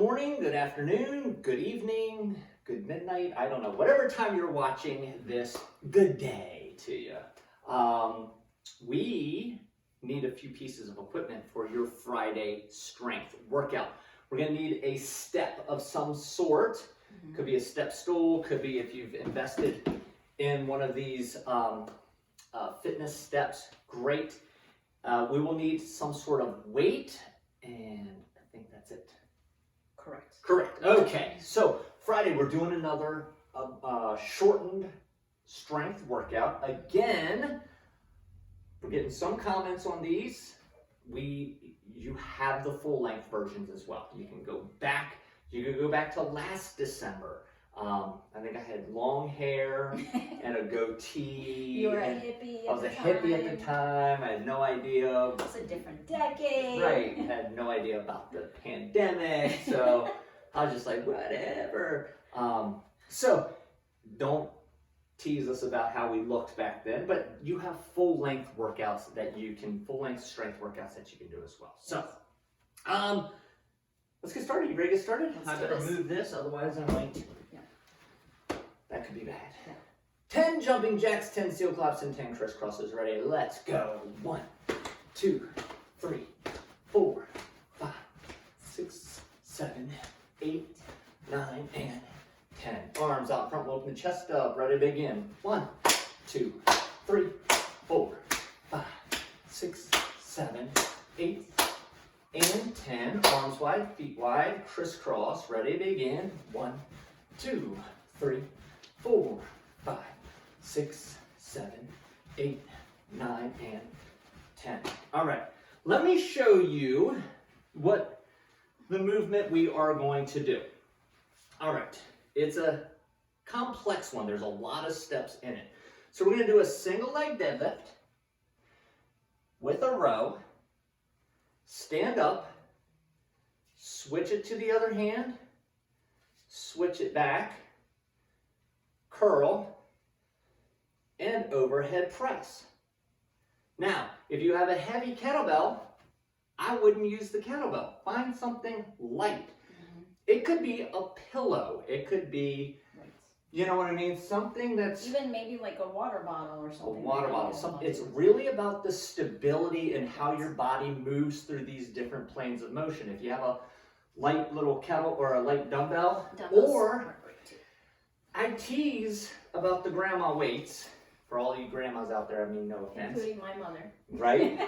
morning, good afternoon, good evening, good midnight, I don't know, whatever time you're watching this, good day to you. We need a few pieces of equipment for your Friday strength workout. We're gonna need a step of some sort. Could be a step stool, could be if you've invested in one of these fitness steps, great. We will need some sort of weight, and I think that's it. Correct. Okay, so Friday we're doing another shortened strength workout. Again, we're getting some comments on these. You have the full length versions as well. You can go back. You can go back to last December. I think I had long hair and a goatee. You were a hippie. I was a hippie at the time. I had no idea. It was a different decade. Right. I had no idea about the pandemic. So I was just like, whatever. So don't tease us about how we looked back then, but you have full length workouts that you can, full length strength workouts that you can do as well. So, let's get started. You ready to get started? I better move this, otherwise I might. Yeah. That could be bad. Yeah. 10 jumping jacks, 10 seal claps, and 10 crisscrosses. Ready? Let's go. 1, 2, 3, 4, 5, 6, 7, 8, 9, and 10. Arms out front, we'll open the chest up. Ready to begin. 1, 2, 3, 4, 5, 6, 7, 8, and 10. Arms wide, feet wide, crisscross. Ready to begin. 1, 2, 3, 4, 5, 6, 7, 8, 9, and 10. All right. Let me show you what the movement we are going to do. All right. It's a complex one. There's a lot of steps in it. So we're going to do a single leg deadlift with a row. Stand up, switch it to the other hand, switch it back, curl, and overhead press. Now, if you have a heavy kettlebell, I wouldn't use the kettlebell. Find something light. It could be a pillow. It could be, you know what I mean? Something that's... Even maybe like a water bottle or something. A water bottle. It's really about the stability and how your body moves through these different planes of motion. If you have a light little kettle or a light dumbbell, or I tease about the grandma weights. For all you grandmas out there, I mean, no offense. Including my mother. Right?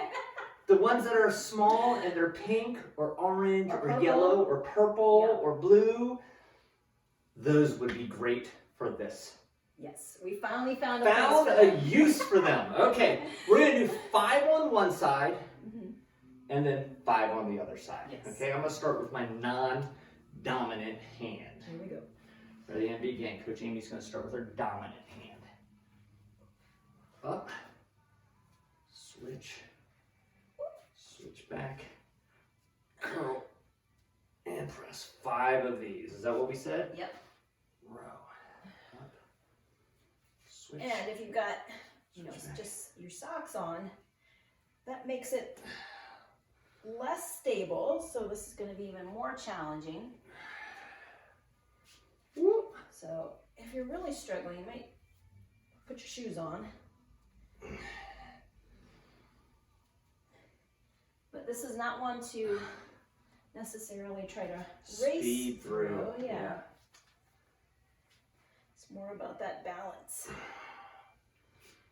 The ones that are small and they're pink or orange or yellow or purple or blue, those would be great for this. Yes, we finally found a use for them. Okay, we're going to do 5 on one side and then 5 on the other side. Yes. Okay, I'm going to start with my non-dominant hand. Here we go. Ready and begin. Coach Amy's going to start with her dominant hand. Up, switch. Switch back, curl, and press 5 of these. Is that what we said? Yep. Row, up, switch. And if you've got, just your socks on, that makes it less stable. So this is going to be even more challenging. Whoop. So if you're really struggling, you might put your shoes on. But this is not one to necessarily try to race Speed through. Yeah. It's more about that balance.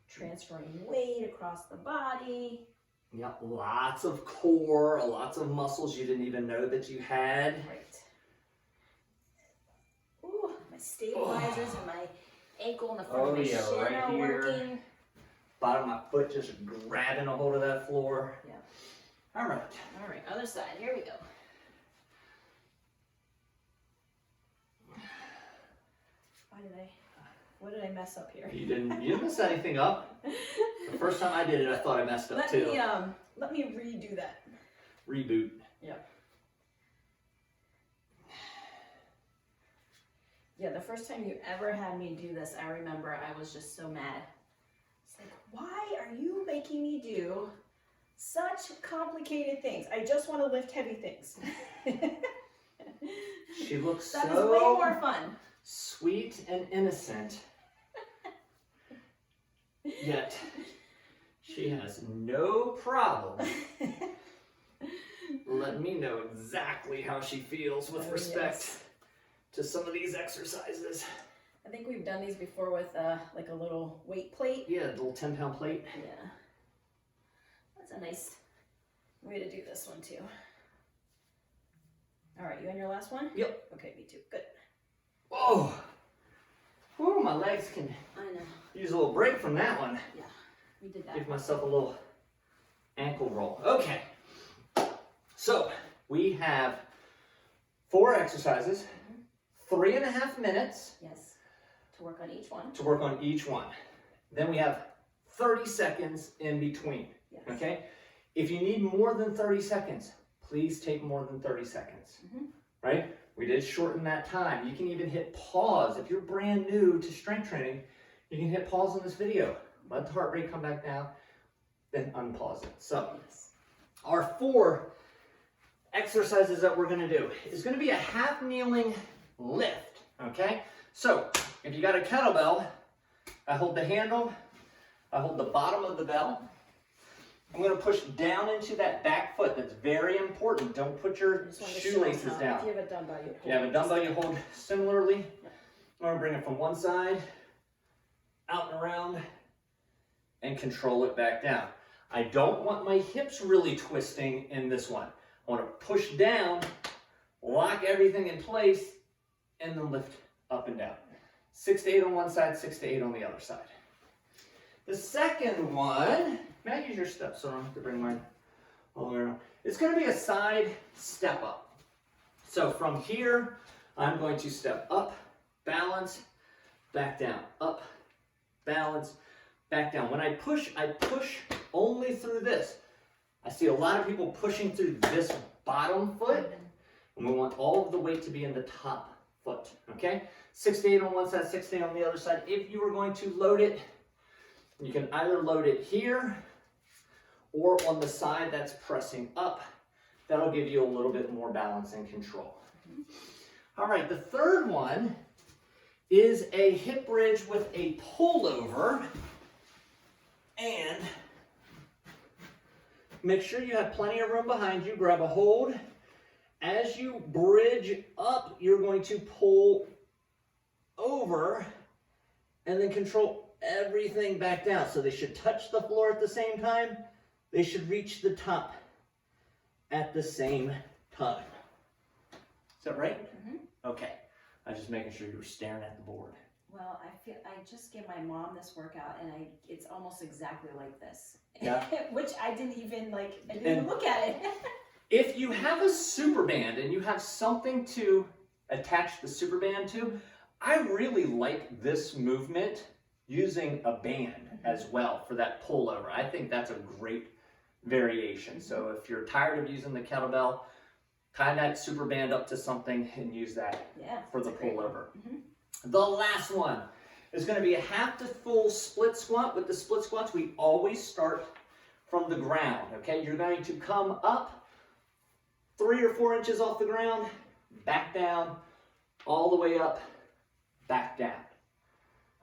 Transferring weight across the body. Yeah, lots of core, lots of muscles you didn't even know that you had. Right. Ooh, my stabilizers and my ankle and the front of my shin are working. Bottom of my foot just grabbing a hold of that floor. Yeah. All right. All right, other side. Here we go. What did I mess up here? You didn't mess anything up. The first time I did it, I thought I messed up too. Let me redo that. Reboot. Yeah. Yeah, the first time you ever had me do this, I remember I was just so mad. It's like, why are you making me do such complicated things? I just want to lift heavy things. She looks That is so way more fun. sweet and innocent. Yet, she has no problem letting me know exactly how she feels with respect to some of these exercises. I think we've done these before with like a little weight plate. Yeah, a little 10-pound plate. Yeah. That's a nice way to do this one too. All right, you on your last one? Yep. Okay, me too. Good. Whoa. Whoa, my legs can I know. use a little break from that one. Yeah, we did that. Give myself a little ankle roll. Okay. So, we have 4 exercises, 3.5 minutes. Yes, to work on each one. To work on each one. Then we have 30 seconds in between. Yes. Okay? If you need more than 30 seconds, please take more than 30 seconds. Right? We did shorten that time. You can even hit pause. If you're brand new to strength training, you can hit pause on this video. Let the heart rate come back down, then unpause it. So, our 4 exercises that we're going to do is going to be a half kneeling lift. Okay? So, if you got a kettlebell, I hold the handle, I hold the bottom of the bell. I'm going to push down into that back foot. That's very important. Don't put your shoelaces down. If you have a dumbbell, you hold. If you have a dumbbell, you hold similarly. I'm going to bring it from one side, out and around, and control it back down. I don't want my hips really twisting in this one. I want to push down, lock everything in place, and then lift up and down. 6 to 8 on one side, 6 to 8 on the other side. The second one, may I use your steps so I don't have to bring mine all the way around? It's going to be a side step up. So from here, I'm going to step up, balance, back down, up, balance, back down. When I push only through this. I see a lot of people pushing through this bottom foot, and we want all of the weight to be in the top foot, okay? 6 to 8 on one side, 6 to 8 on the other side. If you were going to load it, you can either load it here or on the side that's pressing up. That'll give you a little bit more balance and control. All right, the third one is a hip bridge with a pullover. And make sure you have plenty of room behind you. Grab a hold. As you bridge up, you're going to pull over and then control everything back down. So they should touch the floor at the same time. They should reach the top at the same time. Is that right? Okay. I was just making sure you were staring at the board. Well, I just gave my mom this workout, and it's almost exactly like this. Yeah. Which I didn't even look at it. If you have a super band and you have something to attach the super band to, I really like this movement using a band as well for that pullover. I think that's a great variation. So if you're tired of using the kettlebell, tie that super band up to something and use that for the pullover. The last one is going to be a half to full split squat. With the split squats, we always start from the ground, okay? You're going to come up 3 or 4 inches off the ground, back down, all the way up, back down,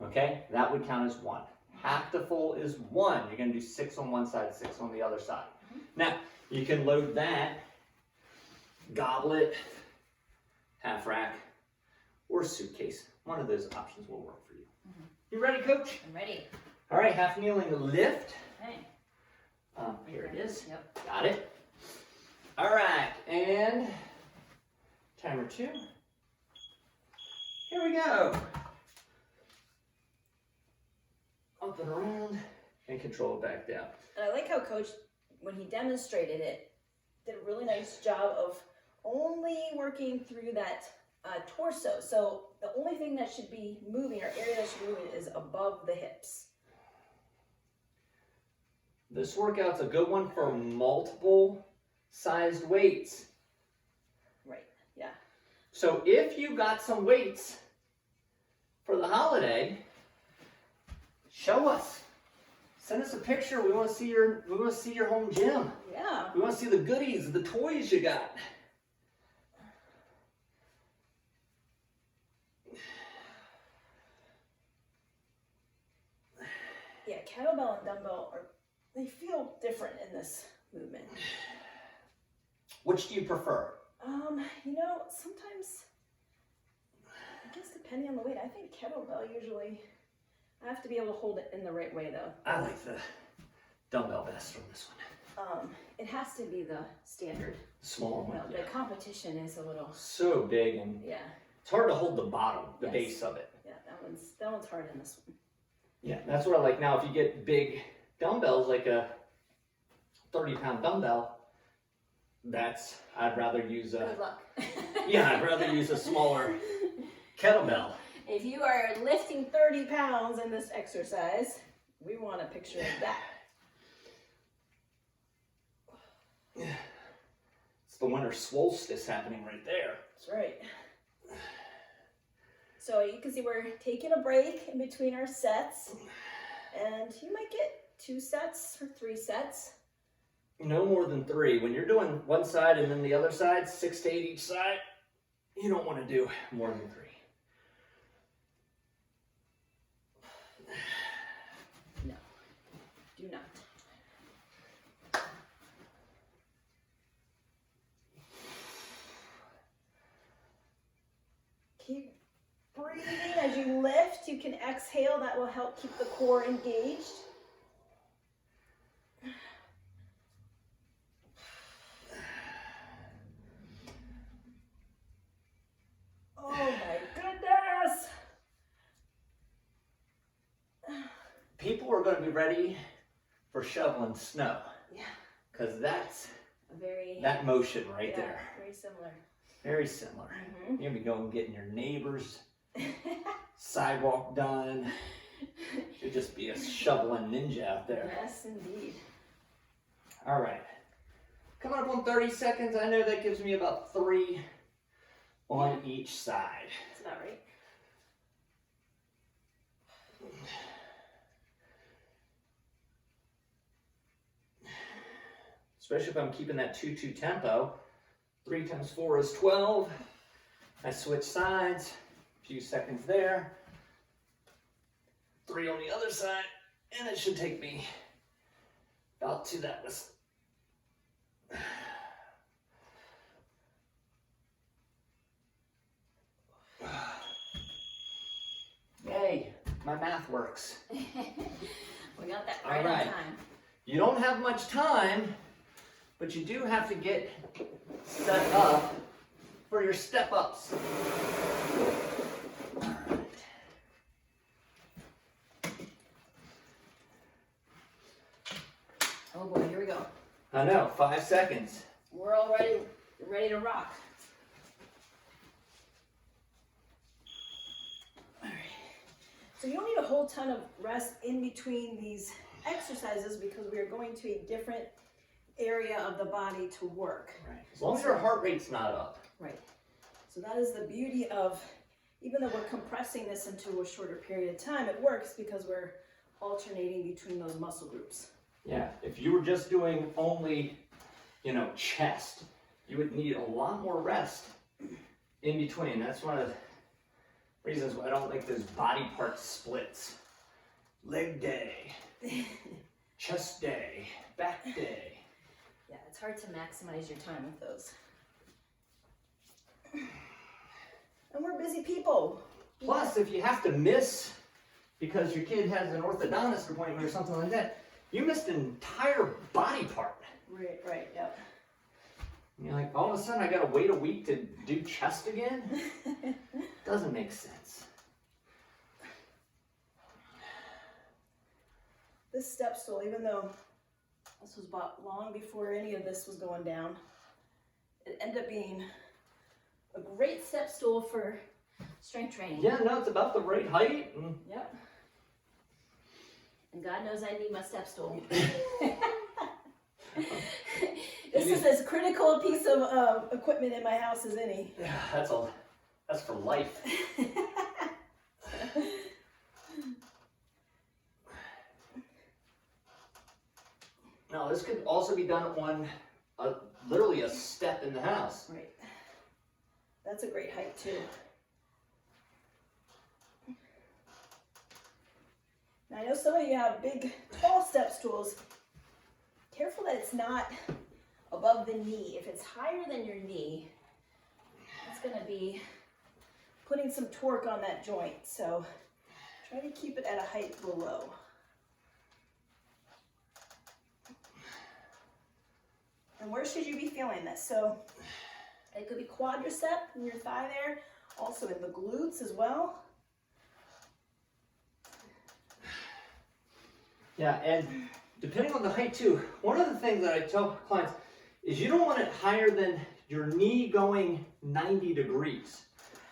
okay? That would count as 1. Half to full is 1. You're going to do 6 on one side, 6 on the other side. Now, you can load that goblet, half rack, or suitcase. One of those options will work for you. You ready, Coach? I'm ready. All right, half kneeling lift. Okay. Here it is. Yep. Got it. All right, and timer 2. Here we go. Up and around, and control it back down. And I like how Coach, when he demonstrated it, did a really nice job of only working through that torso. So the only thing that should be moving, or area that should be moving, is above the hips. This workout's a good one for multiple sized weights. Right, yeah. So if you got some weights for the holiday, show us. Send us a picture. We want to see your home gym. Yeah. We want to see the goodies, the toys you got. Yeah, kettlebell and dumbbell they feel different in this movement. Which do you prefer? You know, sometimes, I guess depending on the weight, I think kettlebell usually, I have to be able to hold it in the right way though. I like the dumbbell best from this one. It has to be the standard. Small one. No, Yeah. the competition is a little. So big, and Yeah. it's hard to hold the bottom, the Yes. base of it. Yeah, that one's hard in this one. Yeah, that's what I like. Now, if you get big dumbbells, like a 30-pound dumbbell, I'd rather use a. Good luck. Yeah, I'd rather use a smaller kettlebell. If you are lifting 30 pounds in this exercise, we want a picture of that. It's the winter solstice happening right there. That's right. So you can see we're taking a break in between our sets, and you might get 2 sets or 3 sets. No more than 3. When you're doing one side and then the other side, 6 to 8 each side, you don't want to do more than 3. No, do not. Keep breathing as you lift. You can exhale. That will help keep the core engaged. Oh my goodness! People are going to be ready for shoveling snow. Yeah. Because that's Very. that motion right Yeah, there. very similar. Very similar. Mm-hmm. You're going to be going getting your neighbor's sidewalk done. You'll just be a shoveling ninja out there. Yes, indeed. All right. Coming up on 30 seconds. I know that gives me about 3 on each side. That's about right. Especially if I'm keeping that 2-2 tempo. 3 times 4 is 12. I switch sides. A few seconds there. 3 on the other side. And it should take me about 2. That was... Yay, my math works. We got that right All right. on time. You don't have much time, but you do have to get set up for your step-ups. All right. Oh boy, here we go. I know, 5 seconds. We're all ready to rock. All right. So you don't need a whole ton of rest in between these exercises because we are going to a different area of the body to work. Right. As long as your heart rate's not up. Right. So that is the beauty of, even though we're compressing this into a shorter period of time, it works because we're alternating between those muscle groups. Yeah, if you were just doing only, chest, you would need a lot more rest in between. That's one of the reasons why I don't like those body part splits. Leg day, chest day, back day. Yeah, it's hard to maximize your time with those. And we're busy people. Plus, if you have to miss because your kid has an orthodontist appointment or something like that, you missed an entire body part. Right, yep. And you're like, all of a sudden I gotta wait a week to do chest again? Doesn't make sense. This step stool, even though this was bought long before any of this was going down, it ended up being a great step stool for strength training. Yeah, no, it's about the right height. Yep. And God knows I need my step stool. This is as critical a piece of equipment in my house as any. Yeah, that's for life. Now, this could also be done on literally a step in the house. Right. That's a great height too. Now I know some of you have big, tall step stools. Careful that it's not above the knee. If it's higher than your knee, it's gonna be putting some torque on that joint. So try to keep it at a height below. And where should you be feeling this? So it could be quadricep in your thigh there, also in the glutes as well. Yeah, and depending on the height too, one of the things that I tell clients is you don't want it higher than your knee going 90 degrees.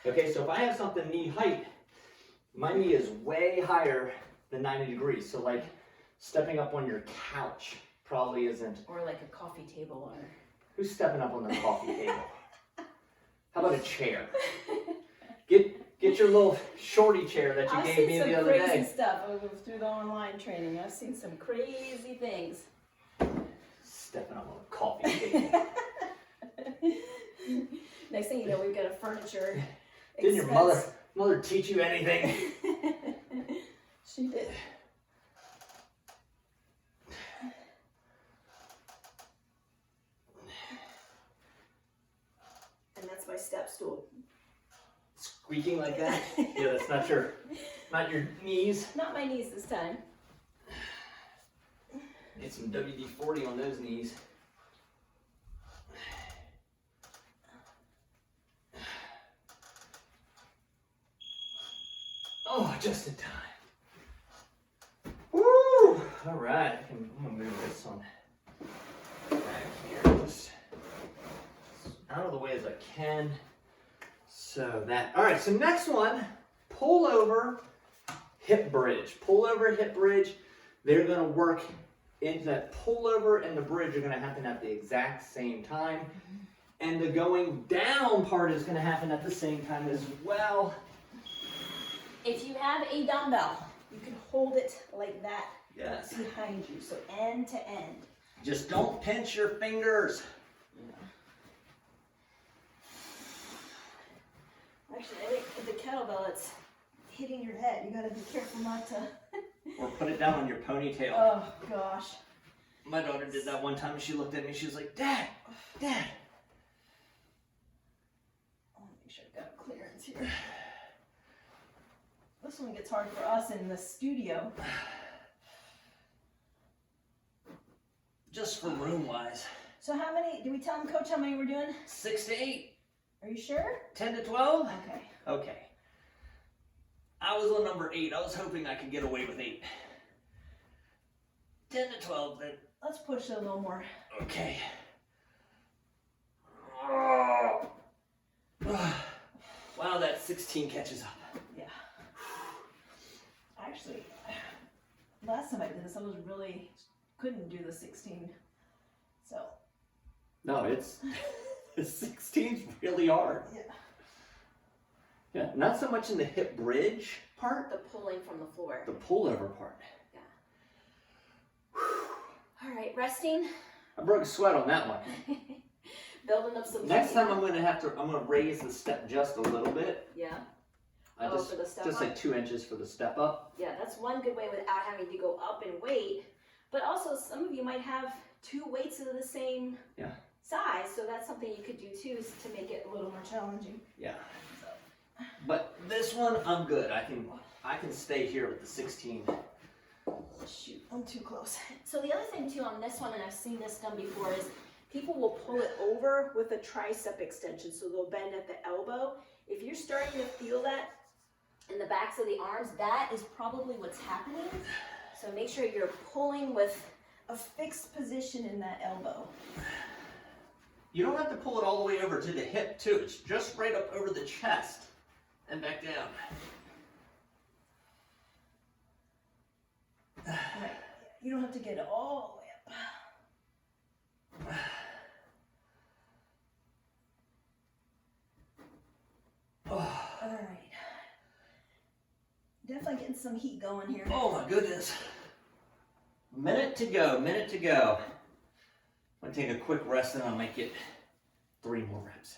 Okay, so if I have something knee height, my knee is way higher than 90 degrees. So like stepping up on your couch probably isn't. Or like a coffee table or... Who's stepping up on the coffee table? How about a chair? Get your little shorty chair that you gave me the other day. I've seen some crazy stuff through the online training. I've seen some crazy things. Stepping up on a coffee table. Next thing you know, we've got a furniture Didn't your mother teach you anything? She did. And that's my step stool. Squeaking like that? Yeah, that's not your knees. Not my knees this time. Get some WD-40 on those knees. Oh, just in time. Woo! All right, I'm gonna move this one back here, just out of the way as I can. So that, all right, so next one, pull over, hip bridge. Pull over, hip bridge. They're gonna work into that pullover and the bridge are gonna happen at the exact same time. And the going down part is gonna happen at the same time as well. If you have a dumbbell, you can hold it like that. Yes. Behind you, so end to end. Just don't pinch your fingers. Actually, I think with the kettlebell, it's hitting your head. You gotta be careful not to. Or put it down on your ponytail. Oh gosh. My daughter did that one time and she looked at me, she was like, Dad, Dad. I want to make sure I've got clearance here. This one gets hard for us in the studio. Just for room-wise. So how many, did we tell him, Coach, how many we're doing? 6 to 8. Are you sure? 10 to 12? Okay. Okay. I was on number 8. I was hoping I could get away with 8. 10 to 12 then. Let's push it a little more. Okay. Wow, that 16 catches up. Yeah. Actually, last time I did this, I was really, couldn't do the 16. So. No, it's, the 16's really hard. Yeah. Yeah, not so much in the hip bridge part. The pulling from the floor. The pullover part. Yeah. All right, resting. I broke a sweat on that one. Building up some. Next time I'm gonna raise the step just a little bit. Yeah. Just, for the step just up? like 2 inches for the step up. Yeah, that's one good way without having to go up in weight. But also, some of you might have 2 weights of the same size, so that's something you could do too, is to make it a little more challenging. Yeah. But this one, I'm good. I can stay here with the 16. Shoot, I'm too close. So the other thing too on this one, and I've seen this done before, is people will pull it over with a tricep extension, so they'll bend at the elbow. If you're starting to feel that in the backs of the arms, that is probably what's happening. So make sure you're pulling with a fixed position in that elbow. You don't have to pull it all the way over to the hip too. It's just right up over the chest and back down. Right. You don't have to get it all the way up. All right. Definitely getting some heat going here. Oh my goodness. Minute to go, minute to go. I'm gonna take a quick rest and I might get 3 more reps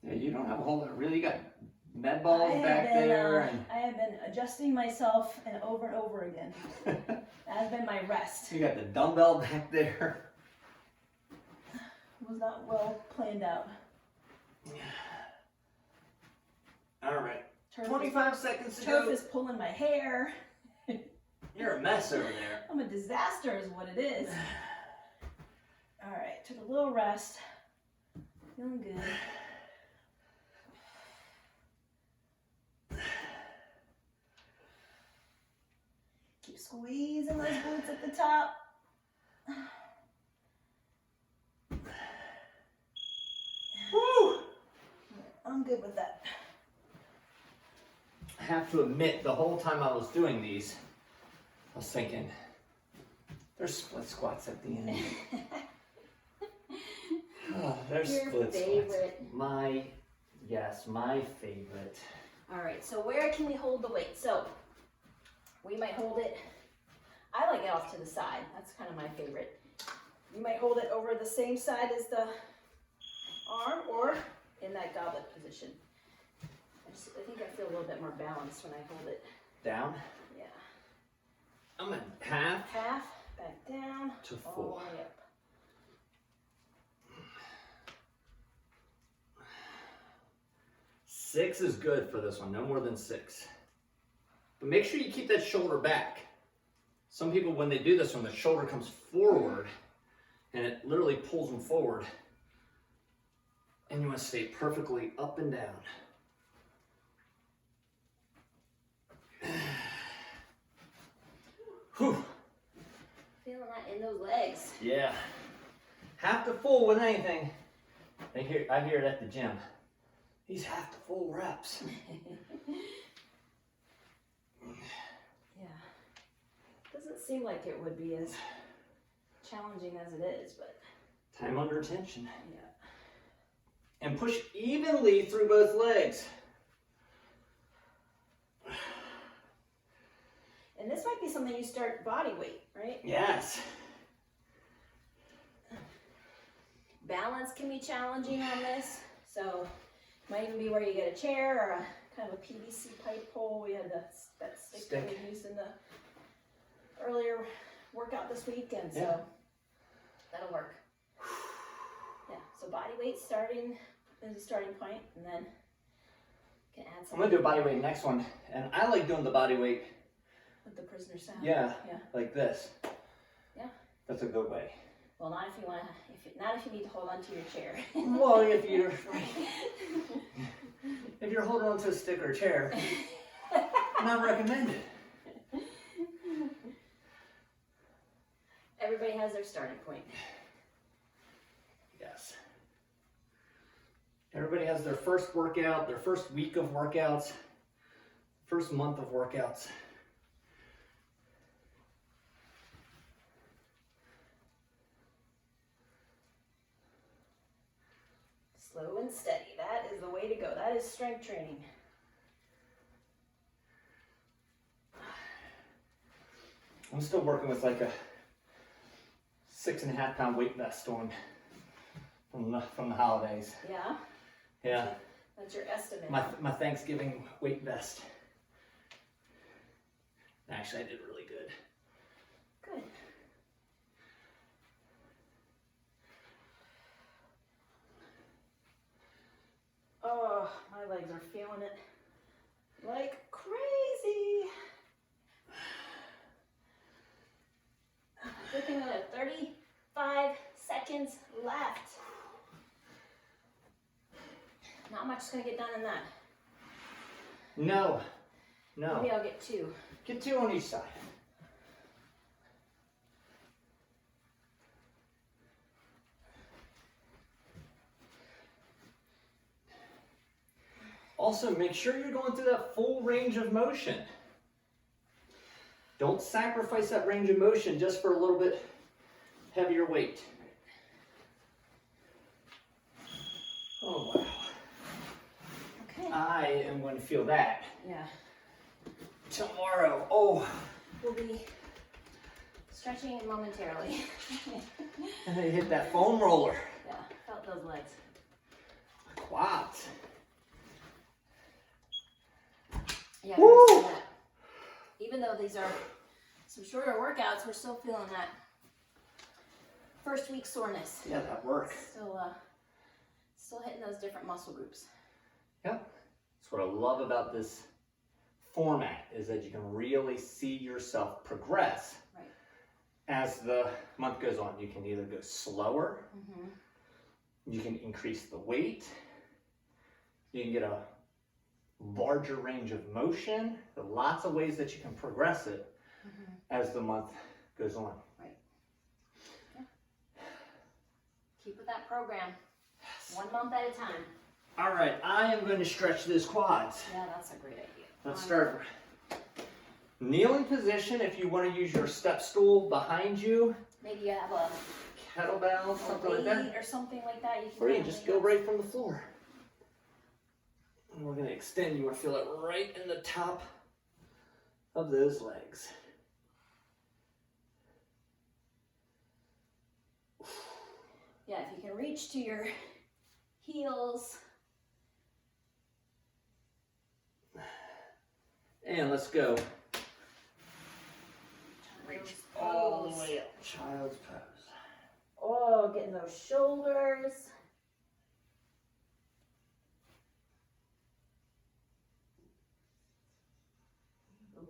in. Yeah, you don't have a whole lot, really. You got med balls back there. And... I have been adjusting myself and over again. That has been my rest. You got the dumbbell back there. Was not well planned out. All right. 25 seconds to Turf go. is pulling my hair. You're a mess over there. I'm a disaster is what it is. All right, took a little rest. Feeling good. Keep squeezing those glutes at the top. Woo! I'm good with that. I have to admit, the whole time I was doing these, I was thinking, there's split squats at the end. Oh, there's Your split favorite. squats. My favorite. All right, so where can we hold the weight? So we might hold it, I like it off to the side. That's kind of my favorite. You might hold it over the same side as the arm or in that goblet position. I think I feel a little bit more balanced when I hold it. Down? Yeah. I'm at half. Half, back down, to all full. the way up. Six is good for this one, no more than 6. But make sure you keep that shoulder back. Some people, when they do this one, the shoulder comes forward and it literally pulls them forward. And you want to stay perfectly up and down. Whew. Feeling that in those legs. Yeah. Half to full with anything. I hear it at the gym. These half to full reps. Yeah. Doesn't seem like it would be as challenging as it is, but Time under tension. yeah. And push evenly through both legs. And this might be something you start body weight, right? Yes. Balance can be challenging on this, so it might even be where you get a chair or a kind of a PVC pipe pole. We had that stick that we used in the earlier workout this week, and so that'll work. Yeah, so body weight starting is a starting point, and then you can add some. I'm gonna do a body weight next one, and I like doing the body weight. With the prisoner sound. Yeah. Yeah. Like this. Yeah. That's a good way. Well, not if you want to. Not if you need to hold onto your chair. Well, if you're holding onto a stick or a chair, not recommended. Everybody has their starting point. Yes. Everybody has their first workout, their first week of workouts, first month of workouts. Slow and steady. That is the way to go. That is strength training. I'm still working with like a 6.5 pound weight vest on from the holidays. Yeah? Yeah. That's your estimate. My Thanksgiving weight vest. Actually, I did really good. Good. Oh, my legs are feeling it like crazy. Looking at 35 seconds left. Not much is going to get done in that. No. Maybe I'll get 2. Get 2 on each side. Also, make sure you're going through that full range of motion. Don't sacrifice that range of motion just for a little bit heavier weight. Oh, wow. Okay. I am going to feel that. Yeah. Tomorrow. Oh. We'll be stretching it momentarily. And then hit that foam roller. Yeah, felt those legs. Quads. Yeah, Woo! we're seeing that. Even though these are some shorter workouts, we're still feeling that first week soreness. Yeah, that worked. Still hitting those different muscle groups. Yep. That's what I love about this format, is that you can really see yourself progress as the month goes on. You can either go slower, you can increase the weight, you can get a larger range of motion. There are lots of ways that you can progress it as the month goes on. Right. Yeah. Keep with that program. 1 month at a time. All right, I am going to stretch those quads. Yeah, that's a great idea. Let's start. Kneeling position. If you want to use your step stool behind you, maybe you have a kettlebell, something like that, or something like that. Or you can just go right from the floor. And we're going to extend. You want to feel it right in the top of those legs. Yeah, if you can reach to your heels. And let's go. Reach All the way up. Child's pose. Oh, getting those shoulders.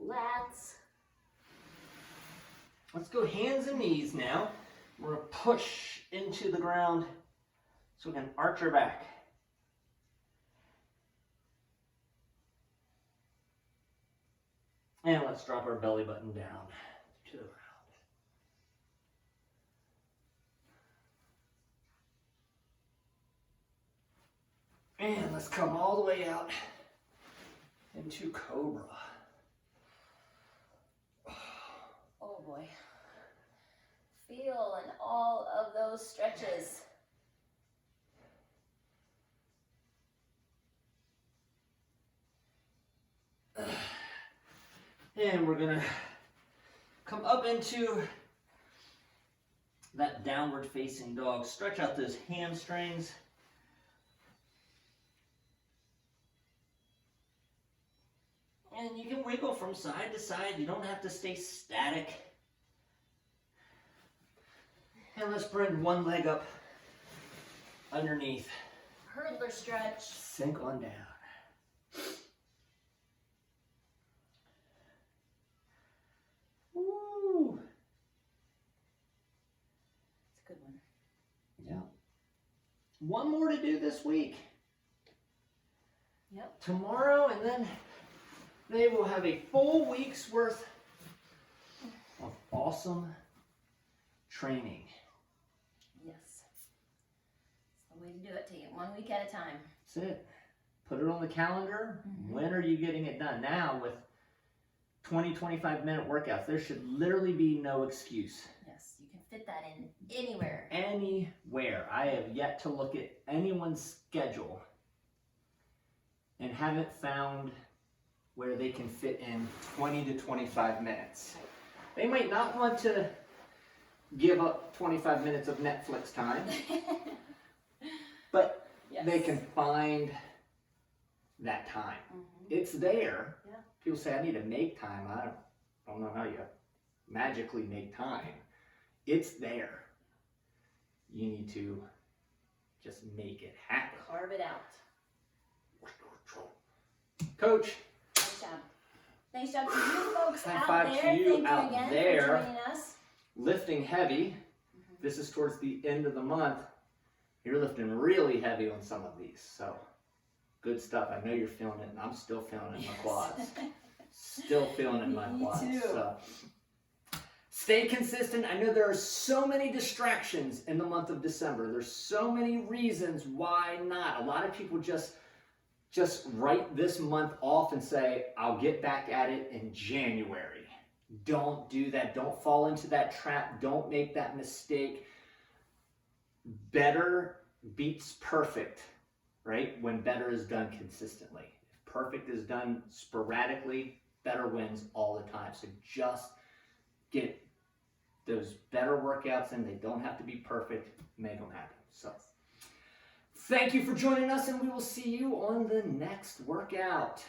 Lats. Let's go hands and knees now. We're going to push into the ground so we can arch our back. And let's drop our belly button down to the ground. And let's come all the way out into Cobra. Oh boy. Feel in all of those stretches. And we're gonna come up into that downward facing dog. Stretch out those hamstrings. And you can wiggle from side to side. You don't have to stay static. And let's bring one leg up underneath. Hurdler stretch. Sink on down. Woo! It's a good one. Yeah. One more to do this week. Yep. Tomorrow, and then they will have a full week's worth of awesome training. Yes. It's the way to do it. Take it 1 week at a time. That's it. Put it on the calendar. When are you getting it done? Now, with 20, 25-minute workouts, there should literally be no excuse. Yes, you can fit that in anywhere. Anywhere. I have yet to look at anyone's schedule and haven't found where they can fit in 20 to 25 minutes. They might not want to give up 25 minutes of Netflix time, but Yes. they can find that time. It's there. Yeah. People say, I need to make time. I don't know how you magically make time. It's there. You need to just make it happen. Carve it out. Coach, Nice job. Nice job to you folks High out five there. to Thank you you out again there. for joining us. lifting heavy. This is towards the end of the month. You're lifting really heavy on some of these. So good stuff. I know you're feeling it, and I'm still feeling it in my quads. Still feeling it in my quads. Me too. So stay consistent. I know there are so many distractions in the month of December. There's so many reasons why not. A lot of people just write this month off and say, I'll get back at it in January. Don't do that. Don't fall into that trap. Don't make that mistake. Better beats perfect, right? When better is done consistently. If perfect is done sporadically, better wins all the time. So just get those better workouts in. They don't have to be perfect. Make them happen. So thank you for joining us, and we will see you on the next workout.